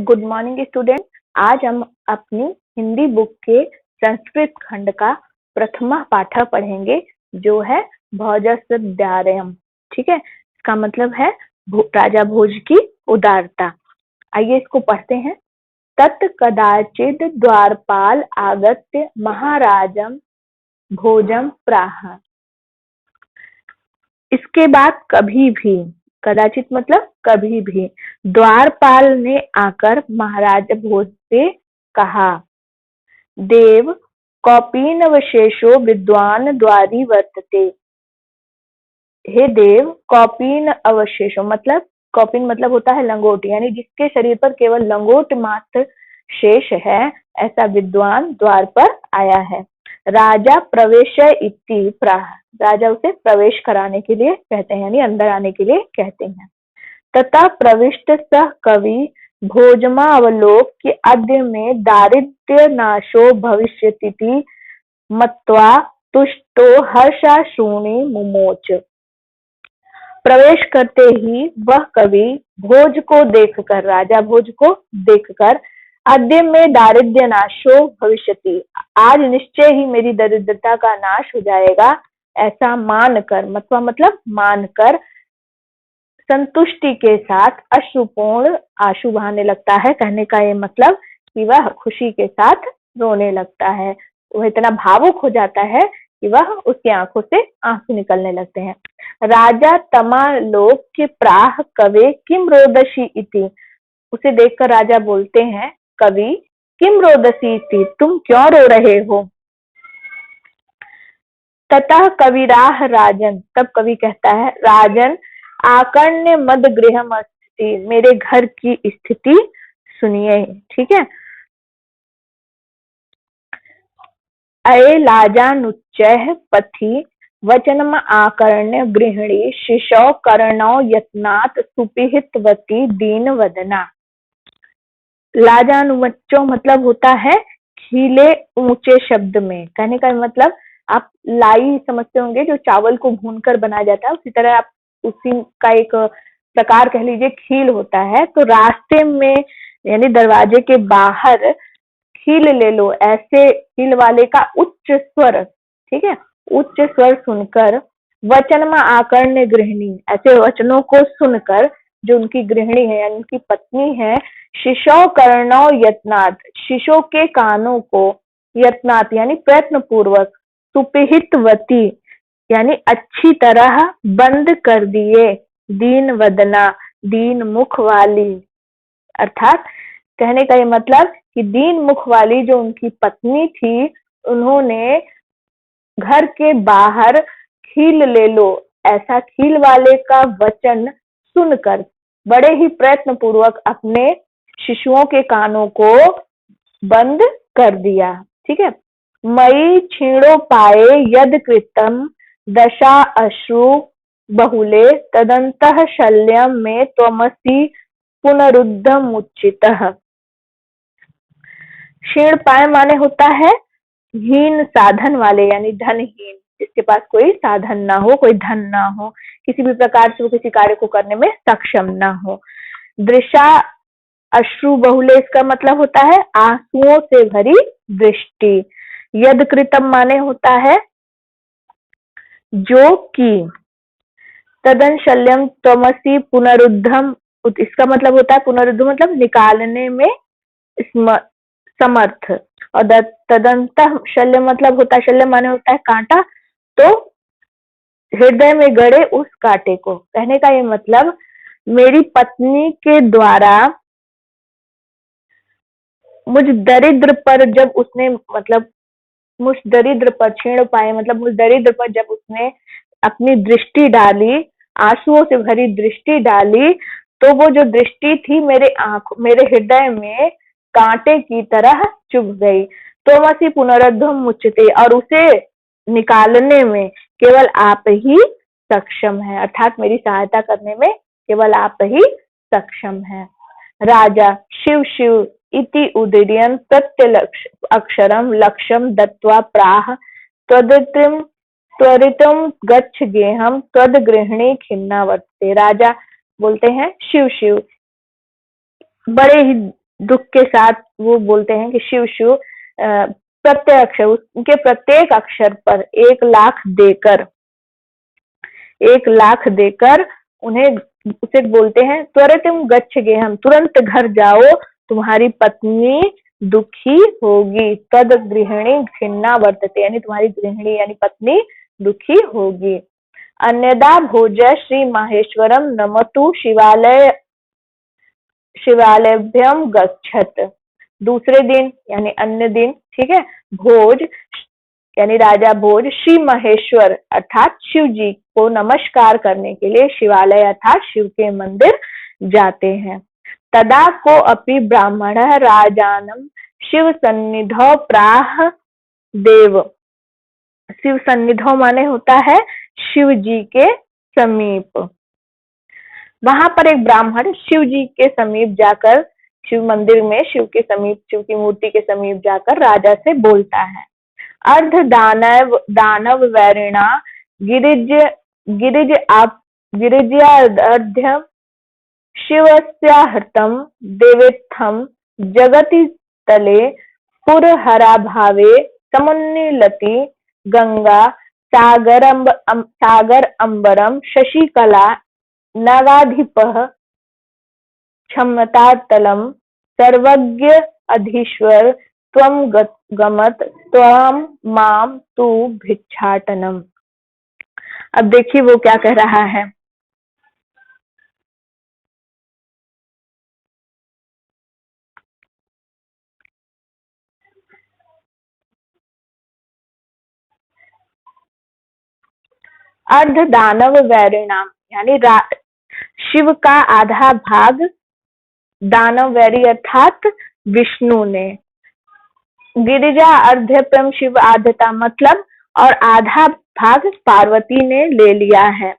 Good morning student. आज हम अपनी हिंदी बुक के संस्कृत खंड का प्रथम पाठ पढ़ेंगे जो है भोजस्यार्यम। ठीक है, इसका मतलब है राजा भोज की उदारता। आइए इसको पढ़ते हैं। तत् कदाचिद द्वारपाल आगत्य महाराजम भोजम प्राह। इसके बाद कभी भी, कदाचित मतलब कभी भी, द्वारपाल ने आकर महाराज भोज से कहा, देव कौपीनवशेषो विद्वान द्वारी वर्तते। हे देव, कौपीन अवशेषो मतलब, कौपीन मतलब होता है लंगोट, यानी जिसके शरीर पर केवल लंगोट मात्र शेष है, ऐसा विद्वान द्वार पर आया है। राजा प्रवेश इति प्राह, राजा उसे प्रवेश कराने के लिए कहते हैं, यानी अंदर आने के लिए कहते हैं। तथा प्रविष्ट सह कवि भोजमावलोक्य अद्य में दारिद्र्य नाशो भविष्यति मत्वा तुष्टो हर्षाश्रूणि मुमोच। प्रवेश करते ही वह कवि भोज को देखकर, राजा भोज को देखकर, अद्य में दारिद्र्य नाशो भविष्यति, आज निश्चय ही मेरी दरिद्रता का नाश हो जाएगा, ऐसा मानकर, मत्वा मतलब मानकर, संतुष्टि के साथ अश्रुपूर्ण आंसू बहाने लगता है। कहने का ये मतलब कि वह खुशी के साथ रोने लगता है। वह इतना भावुक हो जाता है कि वह उसकी आंखों से आंसू निकलने लगते हैं। राजा तमालोक्य प्राह कवे किम रोदसी इति, उसे देखकर राजा बोलते हैं, कवि किम रोदसी इति, तुम क्यों रो रहे हो। ततः कविराह राजन, तब कवि कहता है, राजन आकर्ण्य मद गृहम स्थिति, मेरे घर की स्थिति सुनिए। ठीक है, अये लाजानुच्चैः पथि वचनम आकर्ण्य गृहिणी शिशौ कर्णौ यत्नात् सुपिहितवती दीन वदना। लाजानुच्चो मतलब होता है खिले ऊंचे शब्द में। कहने का मतलब, आप लाई समझते होंगे जो चावल को भूनकर बनाया जाता है, उसी तरह आप उसी का एक प्रकार कह लीजिए खील होता है। तो रास्ते में यानी दरवाजे के बाहर खील ले लो, ऐसे खील वाले का उच्च स्वर, ठीक है, उच्च स्वर सुनकर, वचन में आकर्ण्य गृहिणी, ऐसे वचनों को सुनकर जो उनकी गृहिणी है यानी उनकी पत्नी है, शिशो कर्णो यत्नात्, शिशो के कानों को, यत्नात् यानी प्रयत्न पूर्वक, सुपिहितवती यानी अच्छी तरह बंद कर दिए, दीन वदना दीन मुख वाली, अर्थात कहने का ये मतलब कि दीन मुख वाली जो उनकी पत्नी थी, उन्होंने घर के बाहर खील ले लो, ऐसा खील वाले का वचन सुनकर बड़े ही प्रयत्न पूर्वक अपने शिशुओं के कानों को बंद कर दिया। ठीक है, मई क्षीणो पाए यद कृतम दशा अश्रु बहुले तदंतः शल्यम में त्वमसि पुनरुद्धम उच्चितः। क्षीण पाए माने होता है हीन साधन वाले, यानी धनहीन, जिसके पास कोई साधन ना हो, कोई धन ना हो, किसी भी प्रकार से वो किसी कार्य को करने में सक्षम ना हो। दृशा अश्रु बहुले, इसका मतलब होता है आंसुओं से भरी दृष्टि। यद कृतम माने होता है जो कि, तदन शल्यम त्वमसि पुनरुद्धम, इसका मतलब होता है पुनरुद्ध मतलब निकालने में समर्थ, और तदंत शल्य मतलब होता है, शल्य माने होता है कांटा, तो हृदय में गड़े उस कांटे को। कहने का ये मतलब, मेरी पत्नी के द्वारा मुझ दरिद्र पर जब उसने, मतलब मुझ दरिद्र पर, क्षीण पाए मतलब मुझ दरिद्र पर जब उसने अपनी दृष्टि डाली, आंसुओं से भरी दृष्टि डाली, तो वो जो दृष्टि थी मेरे हृदय में कांटे की तरह चुभ गई। त्वमसि पुनरुद्धम उच्यते, और उसे निकालने में केवल आप ही सक्षम है, अर्थात मेरी सहायता करने में केवल आप ही सक्षम है। राजा शिव शिव इति उदीर्यन् अक्षरम लक्ष्यम दत्वा प्राह त्वरितम गच्छ गेहम त्वद गृहिणी खिन्ना वर्तते। राजा बोलते हैं शिव शिव, बड़े ही दुख के साथ वो बोलते हैं कि शिव शिव, प्रत्येक अक्षर, उनके प्रत्येक अक्षर पर 1 लाख देकर उन्हें उसे बोलते हैं त्वरितम गच्छेगेहम, तुरंत घर जाओ, तुम्हारी पत्नी दुखी होगी। तद गृहिणी खिन्ना वर्तते, यानी तुम्हारी गृहिणी यानी पत्नी दुखी होगी। अन्यदा भोज श्री माहेश्वरम नमतु शिवालयभ्यम गच्छत। दूसरे दिन यानी अन्य दिन, ठीक है, भोज यानी राजा भोज श्री महेश्वर अर्थात शिव जी को नमस्कार करने के लिए शिवालय अर्थात शिव के मंदिर जाते हैं। तदा को अपि ब्राह्मण राजानम शिव सन्निधौ प्राह देव। शिव सन्निधौ माने होता है शिव जी के समीप। वहां पर एक ब्राह्मण शिव जी के समीप जाकर, शिव मंदिर में शिव के समीप, शिव की मूर्ति के समीप जाकर राजा से बोलता है, अर्ध दानव वैरिणा गिरिज्यार्ध्य शिवस्याहृतं देवेत्थं जगति तले पुरहराभावे समुन्मीलति गंगा सागर अंबरम शशिकला नगाधिपः क्षमतातलम सर्वज्ञ अधीश्वर त्वं गमत त्वं माम तु भिक्षाटनम। अब देखिए वो क्या कह रहा है। अर्ध दानव वैरिणाम यानी शिव का आधा भाग दानव वैरी अर्थात विष्णु ने, गिरिजा अर्ध्यपम शिव आधता मतलब, और आधा भाग पार्वती ने ले लिया है।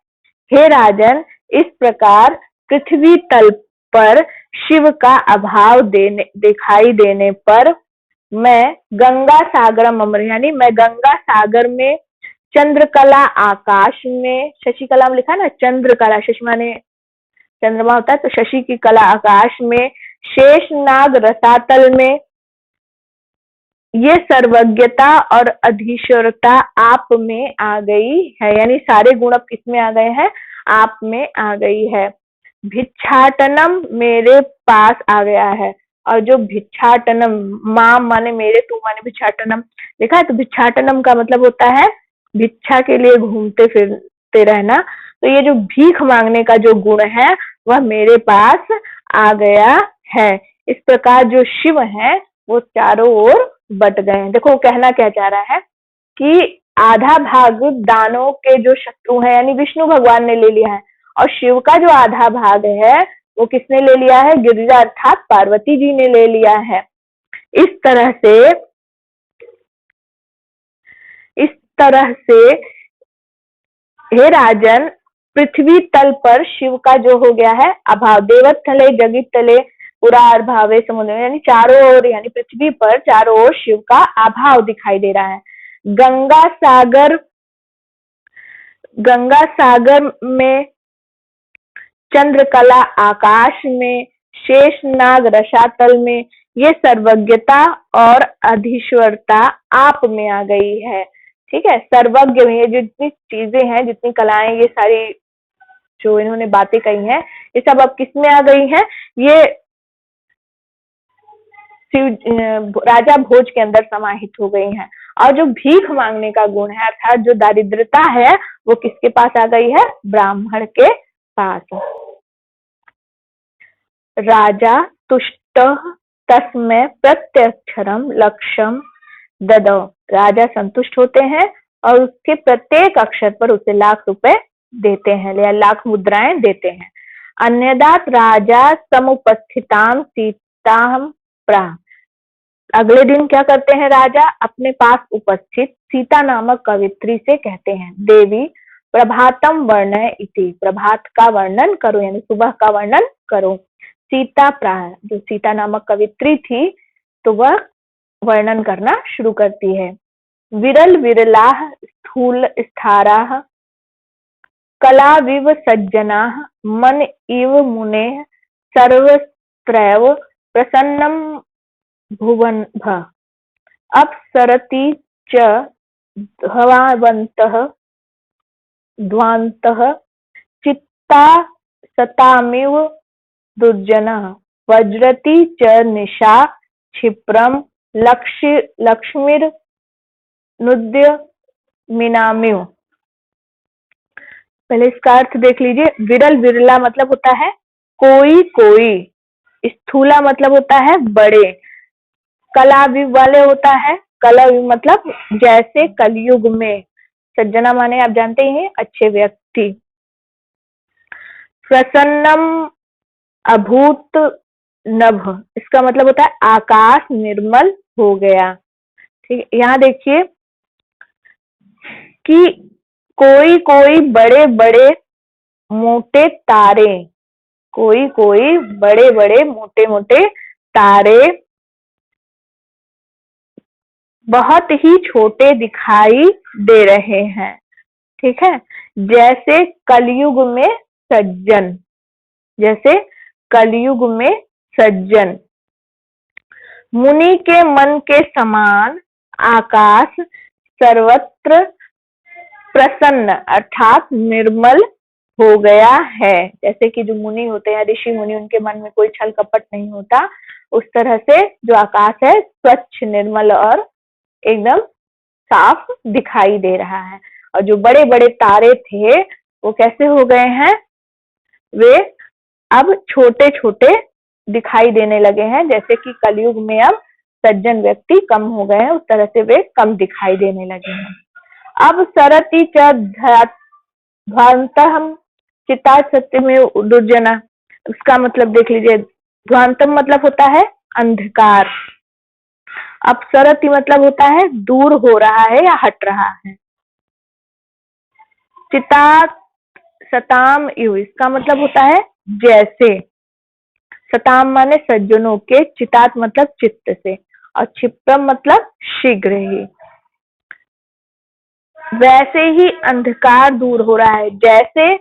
हे राजन, इस प्रकार पृथ्वी तल पर शिव का अभाव दिखाई देने पर मैं गंगा सागर अमर यानी मैं गंगा सागर में, चंद्रकला आकाश में, शशिकला में लिखा ना चंद्रकला, शशि माने चंद्रमा होता है तो शशि की कला आकाश में, शेषनाग रसातल में, ये सर्वज्ञता और अधीश्वरता आप में आ गई है, यानी सारे गुण अब किसमें आ गए हैं, आप में आ गई है। भिक्षाटनम मेरे पास आ गया है, और जो भिक्षाटनम, माम माने मेरे, तू माने भिक्षाटनम देखा है, तो भिक्षाटनम का मतलब होता है भिक्षा के लिए घूमते फिरते रहना। तो ये जो भीख मांगने का जो गुण है वह मेरे पास आ गया है। इस प्रकार जो शिव है वो चारों ओर बट गए हैं। देखो कहना क्या चाह रहा है कि आधा भाग दानों के जो शत्रु है यानी विष्णु भगवान ने ले लिया है, और शिव का जो आधा भाग है वो किसने ले लिया है, गिरिजा अर्थात पार्वती जी ने ले लिया है। इस तरह से हे राजन, पृथ्वी तल पर शिव का जो हो गया है अभाव, देवत तले जगित तले पुरार भावे समुद्र, यानी चारों ओर, यानी पृथ्वी पर चारों ओर शिव का अभाव दिखाई दे रहा है। गंगा सागर में, चंद्रकला आकाश में, शेषनाग रसातल में, ये सर्वज्ञता और अधीश्वरता आप में आ गई है। ठीक है, सर्वज्ञ में ये जितनी चीजें हैं, जितनी कलाएं, ये सारी जो इन्होंने बातें कही हैं, ये सब अब किस में आ गई हैं, ये राजा भोज के अंदर समाहित हो गई हैं। और जो भीख मांगने का गुण है अर्थात जो दारिद्रता है वो किसके पास आ गई है, ब्राह्मण के पास। राजा तुष्ट तस्मै प्रत्यक्षरम लक्ष्यम ददौ, राजा संतुष्ट होते हैं और उसके प्रत्येक अक्षर पर उसे ₹1,00,000 देते हैं या लाख मुद्राएं देते हैं। अन्यदात राजा समुपस्थिताम सीताम प्राह, अगले दिन क्या करते हैं राजा, अपने पास उपस्थित सीता नामक कवित्री से कहते हैं, देवी प्रभातम वर्णय इति, प्रभात का वर्णन करो यानी सुबह का वर्णन करो। सीता प्राह, जो सीता नामक कवित्री थी तो वह वर्णन करना शुरू करती है। विरल विरलाः स्थूल स्थाराः कलाविव सज्जनाः मन इव मुनेः सर्वत्रैव प्रसन्नं भुवनः अपसरति च ध्वान्तः चित्ता सतामिव दुर्जनः वज्रति च निशा क्षिप्रं लक्ष्मीर्नुद्यमिनामिव। पहले इसका अर्थ देख लीजिए। विरल विरला मतलब होता है कोई कोई, स्थूला मतलब होता है बड़े, कलाविव वाले होता है, कलाविव मतलब जैसे कलयुग में, सज्जना माने आप जानते ही हैं अच्छे व्यक्ति। प्रसन्नम अभूत नभ, इसका मतलब होता है आकाश निर्मल हो गया। ठीक है, यहाँ देखिए कि कोई कोई बड़े बड़े मोटे तारे, कोई कोई बड़े बड़े मोटे मोटे तारे बहुत ही छोटे दिखाई दे रहे हैं। ठीक है, जैसे कलयुग में सज्जन, जैसे कलयुग में सज्जन। मुनि के मन के समान आकाश सर्वत्र प्रसन्न अर्थात निर्मल हो गया है। जैसे कि जो मुनि होते हैं, ऋषि मुनि, उनके मन में कोई छल कपट नहीं होता, उस तरह से जो आकाश है स्वच्छ निर्मल और एकदम साफ दिखाई दे रहा है। और जो बड़े बड़े तारे थे वो कैसे हो गए हैं, वे अब छोटे छोटे दिखाई देने लगे हैं। जैसे कि कलयुग में अब सज्जन व्यक्ति कम हो गए हैं, उस तरह से वे कम दिखाई देने लगे हैं। अब सरति च ध्वान्तः चिता सत्य में दुर्जना, उसका मतलब देख लीजिए। ध्वान्तम मतलब होता है अंधकार, अपसरति मतलब होता है दूर हो रहा है या हट रहा है। चिता सताम इव, इसका मतलब होता है जैसे। सताम माने सज्जनों के, चितात मतलब चित्त से, और क्षिप्रम मतलब शीघ्र ही। वैसे ही अंधकार दूर हो रहा है जैसे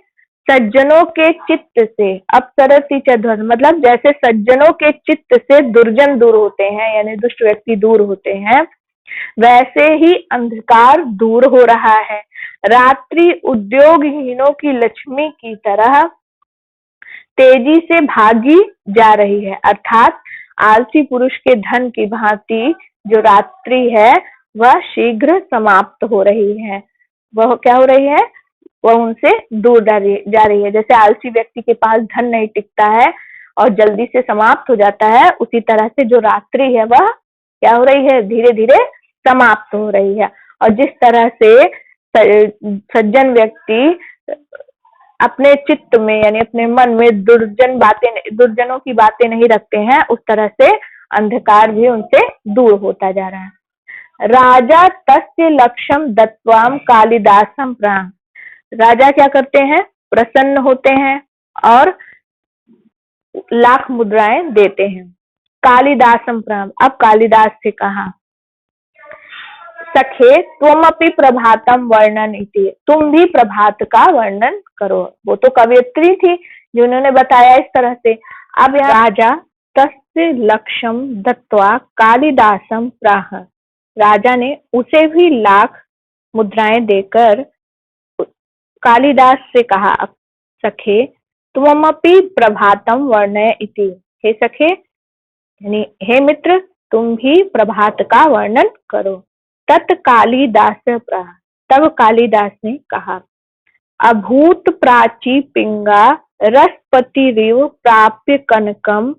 सज्जनों के चित्त से। अपसरति च ध्वंस मतलब जैसे सज्जनों के चित्त से दुर्जन दूर होते हैं, यानी दुष्ट व्यक्ति दूर होते हैं, वैसे ही अंधकार दूर हो रहा है। रात्रि उद्योगहीनों की लक्ष्मी की तरह तेजी से भागी जा रही है, अर्थात आलसी पुरुष के धन की भांति जो रात्रि है वह शीघ्र समाप्त हो रही है। वह क्या हो रही है, वह उनसे दूर जा रही है। जैसे आलसी व्यक्ति के पास धन नहीं टिकता है और जल्दी से समाप्त हो जाता है, उसी तरह से जो रात्रि है वह क्या हो रही है, धीरे धीरे समाप्त हो रही है। और जिस तरह से सज्जन व्यक्ति अपने चित्त में यानी अपने मन में दुर्जनों की बातें नहीं रखते हैं, उस तरह से अंधकार भी उनसे दूर होता जा रहा है। राजा तस्य लक्ष्यम दत्वाम कालिदासम प्राण, राजा क्या करते हैं, प्रसन्न होते हैं और लाख मुद्राएं देते हैं। कालिदासम प्राण, अब कालिदास से कहा, सखे त्वमपि प्रभातम वर्णन इति, तुम भी प्रभात का वर्णन करो। वो तो कवयित्री थी जिन्होंने बताया इस तरह से। अब यहाँ राजा तस्य लक्ष्यम दत्वा कालिदासम प्राह, राजा ने उसे भी लाख मुद्राएं देकर कालिदास से कहा, सखे त्वमपि प्रभातम वर्णय इति, हे सखे यानी हे मित्र तुम भी प्रभात का वर्णन करो। तत् कालिदास प्राह, तब कालिदास ने कहा, अभूत प्राची पिंगा रसपतिरिव प्राप्य कनकम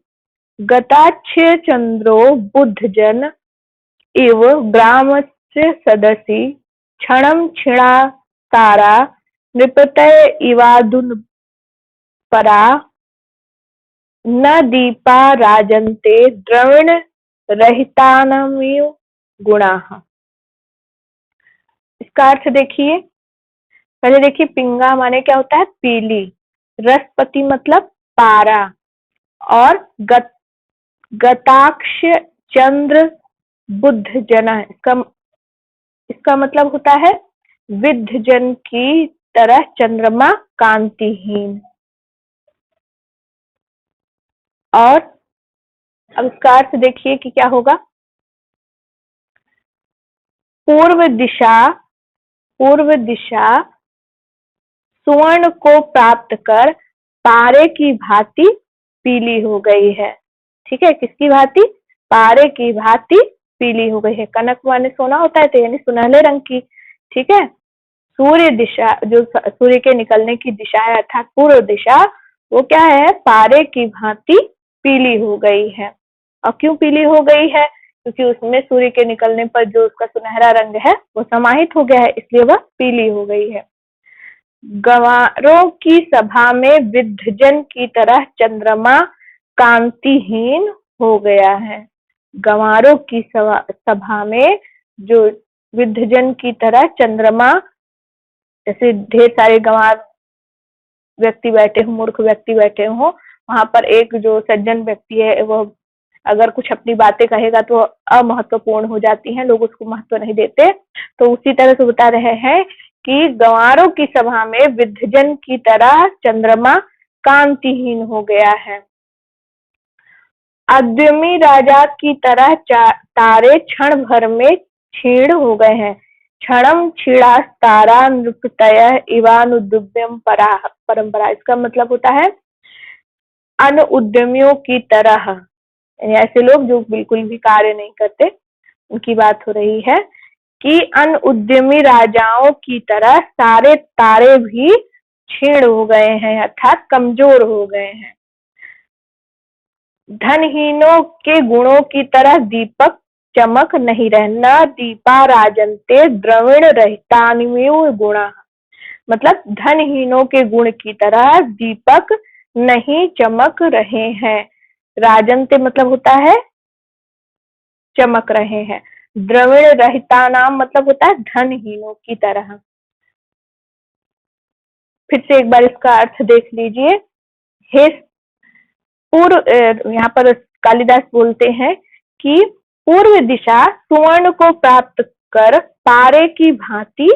गताक्ष चंद्रो बुद्धजन इव ग्रामस्य सदसि क्षणं क्षीणा तारा नृपतय इवादुन परा न दीपा राजन्ते द्रविण रहितानमिव गुणाः। इसका अर्थ देखिए। पहले देखिए, पिंगा माने क्या होता है, पीली, रसपति मतलब पारा, और गताक्ष चंद्र बुद्ध जन, इसका मतलब होता है विद्ध जन की तरह चंद्रमा कांतिहीन, और अब इसका अर्थ देखिए कि क्या होगा। पूर्व दिशा, पूर्व दिशा सुवर्ण को प्राप्त कर पारे की भांति पीली हो गई है। ठीक है, किसकी भांति? पारे की भांति पीली हो गई है। कनक माने सोना होता है, तो यानी सुनहले रंग की। ठीक है, सूर्य दिशा, जो सूर्य के निकलने की दिशा है अर्थात पूर्व दिशा, वो क्या है? पारे की भांति पीली हो गई है। और क्यों पीली हो गई है? क्योंकि उसमें सूर्य के निकलने पर जो उसका सुनहरा रंग है वो समाहित हो गया है, इसलिए वह पीली हो गई है। गंवारों की सभा में वृद्धजन की तरह चंद्रमा कांतिहीन हो गया है। गंवारों की सभा में जो वृद्धजन की तरह चंद्रमा, जैसे ढेर सारे गंवार व्यक्ति बैठे हों, मूर्ख व्यक्ति बैठे हों, वहां पर एक जो सज्जन व्यक्ति है वो अगर कुछ अपनी बातें कहेगा तो अमहत्वपूर्ण हो जाती हैं, लोग उसको महत्व नहीं देते। तो उसी तरह से बता रहे हैं कि गंवारों की सभा में वृद्धजन की तरह चंद्रमा कांतिहीन हो गया है। अद्युम्नी राजा की तरह तारे क्षण भर में क्षीण हो गए हैं। क्षणम क्षीणास्तारा नृपतयः इवानुद्युम्नम् परंपरा। इसका मतलब होता है अन्य उद्यमियों की तरह, ऐसे लोग जो बिल्कुल भी कार्य नहीं करते, उनकी बात हो रही है कि अन्य उद्यमी राजाओं की तरह सारे तारे भी क्षीण हो गए हैं अर्थात कमजोर हो गए हैं। धनहीनों के गुणों की तरह दीपक चमक नहीं रहे। न दीपा राजन्ते द्रविण रहितानिमेव गुणा। मतलब धनहीनों के गुण की तरह दीपक नहीं चमक रहे हैं। राजन्ते मतलब होता है चमक रहे हैं। द्रविण रहिता नाम मतलब होता है धनहीनों की तरह। फिर से एक बार इसका अर्थ देख लीजिए। हे यहाँ पर कालिदास बोलते हैं कि पूर्व दिशा सुवर्ण को प्राप्त कर पारे की भांति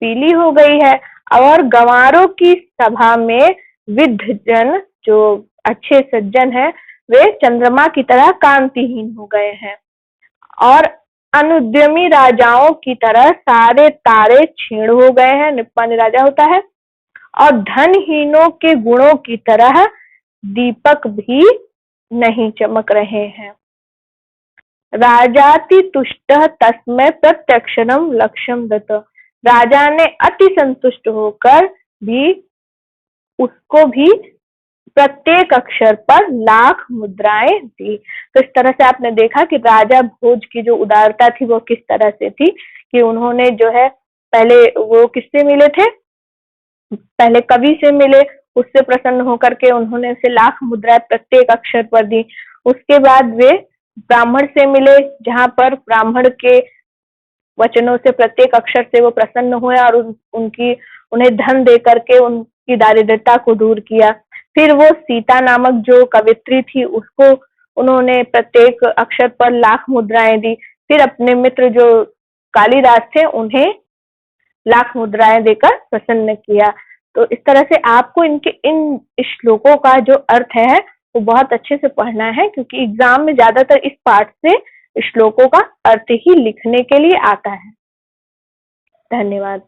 पीली हो गई है और गंवारों की सभा में विद्धजन, जो अच्छे सज्जन हैं, वे चंद्रमा की तरह कांतिहीन हो गए हैं। और अनुद्यमी राजाओं की तरह सारे तारे क्षीण हो गए हैं। निप्पानी राजा होता है। और धनहीनों के गुणों की तरह दीपक भी नहीं चमक रहे हैं। राजाति तुष्टः तस्मै प्रत्यक्षरं लक्ष्यं दत्त। राजा ने अति संतुष्ट होकर भी उसको भी प्रत्येक अक्षर पर लाख मुद्राएं दी। तो इस तरह से आपने देखा कि राजा भोज की जो उदारता थी वो किस तरह से थी कि उन्होंने जो है पहले वो किससे मिले थे? पहले कवि से मिले, उससे प्रसन्न होकर के उन्होंने उसे लाख मुद्राएं प्रत्येक अक्षर पर दी। उसके बाद वे ब्राह्मण से मिले, जहां पर ब्राह्मण के वचनों से प्रत्येक अक्षर से वो प्रसन्न हुए और उनकी उन्हें धन दे करके उनकी दारिद्रता को दूर किया। फिर वो सीता नामक जो कवित्री थी उसको उन्होंने प्रत्येक अक्षर पर लाख मुद्राएं दी। फिर अपने मित्र जो कालिदास थे उन्हें लाख मुद्राएं देकर प्रसन्न किया। तो इस तरह से आपको इनके इन श्लोकों का जो अर्थ है वो बहुत अच्छे से पढ़ना है, क्योंकि एग्जाम में ज्यादातर इस पार्ट से श्लोकों का अर्थ ही लिखने के लिए आता है। धन्यवाद।